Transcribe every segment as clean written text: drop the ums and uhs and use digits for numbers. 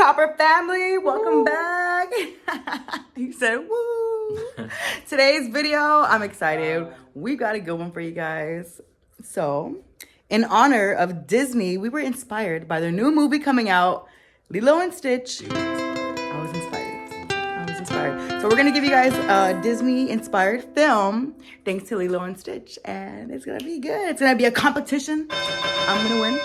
Copper family, welcome back. He said, woo. Today's video, I'm excited. We got a good one for you guys. So, in honor of Disney, we were inspired by their new movie coming out, Lilo and Stitch. I was inspired. So we're gonna give you guys a Disney-inspired film, thanks to Lilo and Stitch. And it's gonna be good. It's gonna be a competition. I'm gonna win.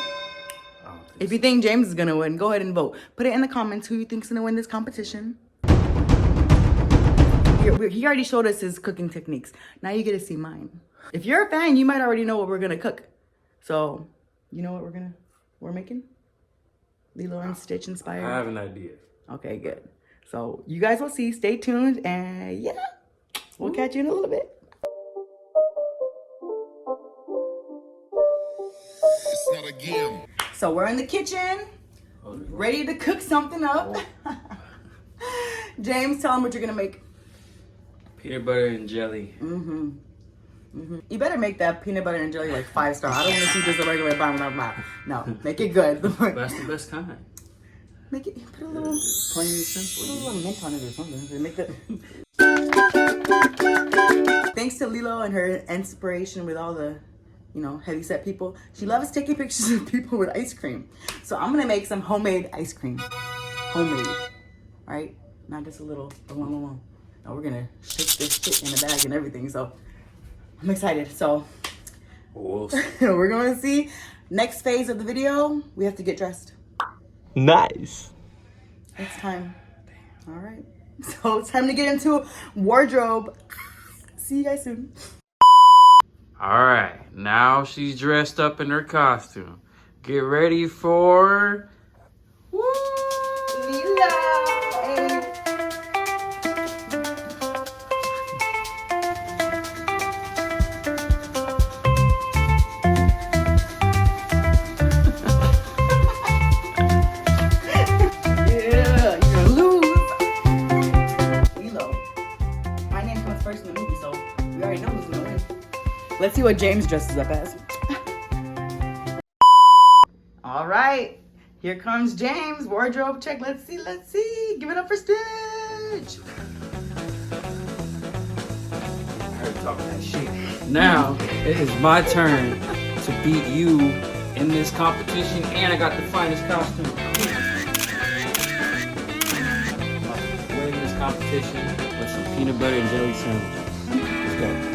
If you think James is gonna win, go ahead and vote. Put it in the comments who you think's gonna win this competition. He already showed us his cooking techniques. Now you get to see mine. If you're a fan, you might already know what we're gonna cook. So, you know what we're making? Lilo and Stitch inspired. I have an idea. Okay, good. So you guys will see. Stay tuned, and yeah, we'll catch you in a little bit. It's not a game. So we're in the kitchen, ready to cook something up. James, tell them what you're gonna make. Peanut butter and jelly. You better make that peanut butter and jelly like 5-star. I don't want to see just a regular blah, blah, blah. No, make it good. That's the best kind. Make it, put a little, Plain and simple. put a little mint on it or something. To make the... Thanks to Lilo and her inspiration with all the, you know, heavy set people. She loves taking pictures of people with ice cream. So I'm gonna make some homemade ice cream. Homemade, right? Not just a little. No, we're gonna shake this shit in a bag and everything. So I'm excited. So we're gonna see. Next phase of the video, we have to get dressed. Nice. It's time. All right. So it's time to get into wardrobe. See you guys soon. All right, now she's dressed up in her costume. Get ready for Woo! Lilo! Yeah, you're gonna lose. Lilo. My name comes first in the movie, so we already know who's gonna win. Let's see what James dresses up as. All right, here comes James. Wardrobe check. Let's see. Give it up for Stitch. I heard talking that shit. Now it is my turn to beat you in this competition, and I got the finest costume. Win this competition with some peanut butter and jelly sandwiches. Let's go.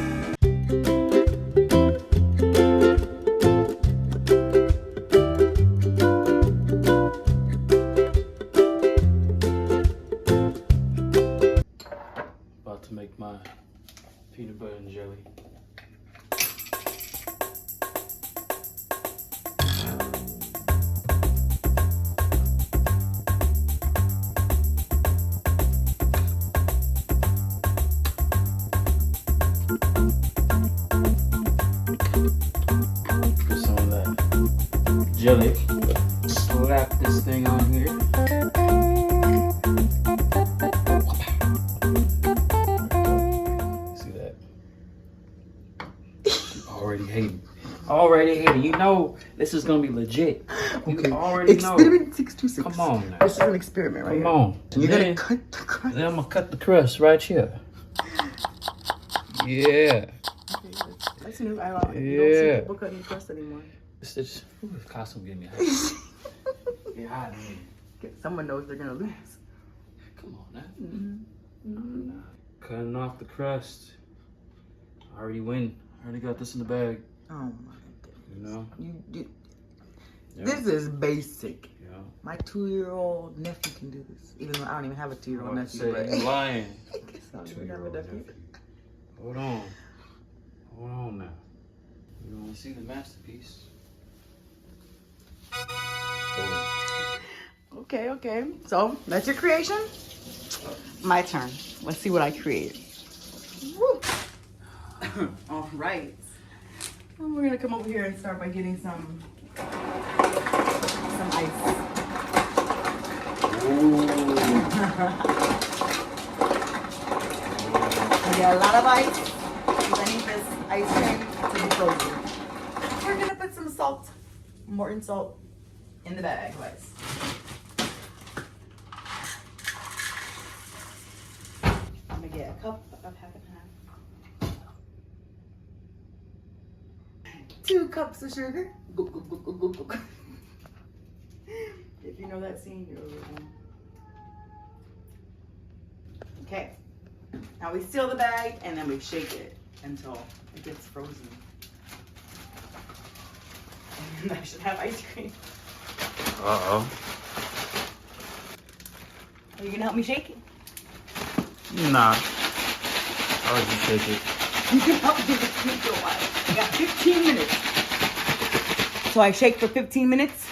To make my peanut butter and jelly. Put some of that jelly. Slap this thing on here. Already hating. You know this is gonna be legit. You already know. Experiment 626. Come on now. This is an experiment right Come on. You're Then- gonna cut the crust. Then I'm gonna cut the crust right here. Yeah. That's new. I don't Yeah. see people cutting crust anymore. It's just, this costume getting me hot. Get hot in here. Someone knows they're gonna lose. Come on now. Cutting off the crust. I already win. I already got this in the bag. Oh my You know? goodness. Yeah. This is basic. Yeah. My 2-year-old nephew can do this. Even though I don't even have a 2-year-old nephew. Say But you lying. I don't even have a 2-year-old nephew. nephew. Hold on. Hold on now. You want to see the masterpiece? Okay. So, that's your creation. My turn. Let's see what I create. Woo. All right. Well, we're gonna come over here and start by getting some ice. I got a lot of ice. I need this ice cream to be frozen. We're gonna put some salt, Morton salt, in the bag, guys. cup of half and half. 2 cups of sugar. Go, go, go, go, go, go. If you know that scene, you're over one. Okay. Now we seal the bag and then we shake it until it gets frozen. And I should have ice cream. Uh-oh. Are you gonna help me shake it? Nah. I'll let you shake it. You can help me with me for a while. I got 15 minutes. So I shake for 15 minutes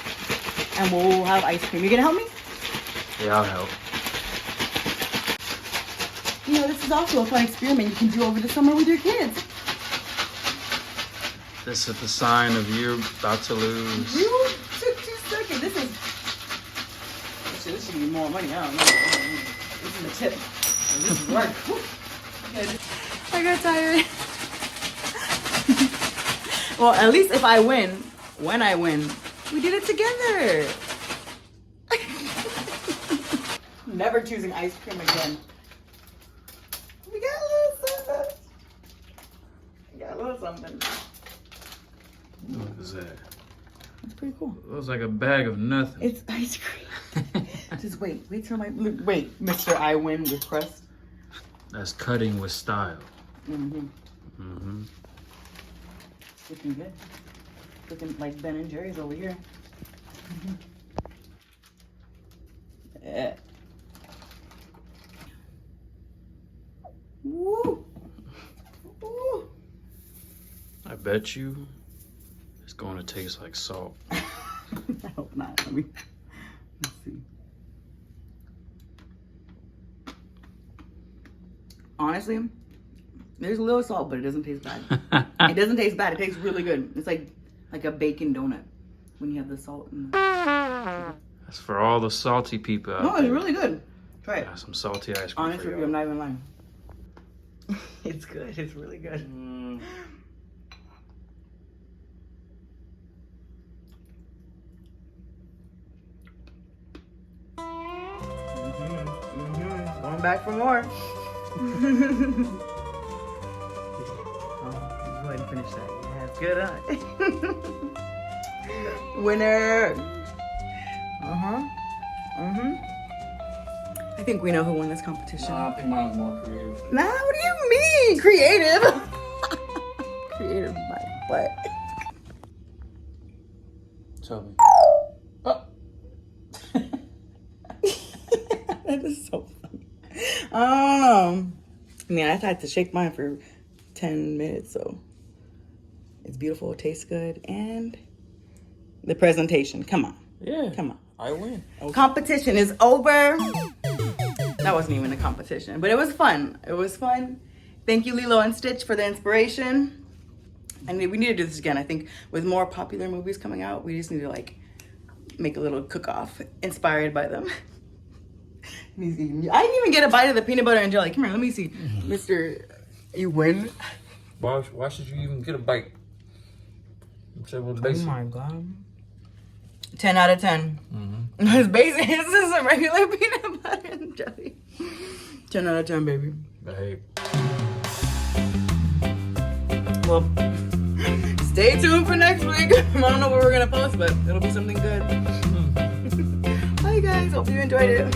and we'll have ice cream. You gonna help me? Yeah, I'll help. You know, this is also a fun experiment you can do over the summer with your kids. This is the sign of you're about to lose. You took 2 seconds. This should be more money. I don't know. This is a tip. This is work. I got tired. Well, at least if I win, when I win, we did it together. Never choosing ice cream again. We got a little something. We got a little something. What is that? It's pretty cool. It looks like a bag of nothing. It's ice cream. Just wait till wait, Mr. I win with crust. That's cutting with style. Mm-hmm. Mm-hmm. Looking good. Looking like Ben and Jerry's over here. Yeah. Woo! Woo! I bet you it's going to taste like salt. I hope not. Let's see. Honestly, there's a little salt, but it doesn't taste bad. It doesn't taste bad. It tastes really good. It's like a bacon donut when you have the salt. That's for all the salty people out No, it's there. really good. Try it. Got some salty ice cream Honestly, for I'm y'all. not even lying. It's good. It's really good. Going back for more. Oh, go ahead and finish that. Yeah, it's good, huh? Winner. I think we know who won this competition. I think mine was more creative. Nah, what do you mean? Creative? Creative by what? Tell me. Oh. That is so funny. I don't know. I mean, I had to shake mine for 10 minutes, so it's beautiful, it tastes good, and the presentation. Come on. Yeah. Come on. I win. Competition is over. That wasn't even a competition, but it was fun. It was fun. Thank you, Lilo and Stitch, for the inspiration. And we need to do this again. I think with more popular movies coming out, we just need to like make a little cook-off inspired by them. I didn't even get a bite of the peanut butter and jelly. Come here, let me see. Mr. You win. Why should you even get a bite? Oh my God. 10 out of 10. It's basic. This is a regular peanut butter and jelly. 10 out of 10, baby. Behave. Well, stay tuned for next week. I don't know what we're going to post, but it'll be something good. Bye, guys. Hope you enjoyed it.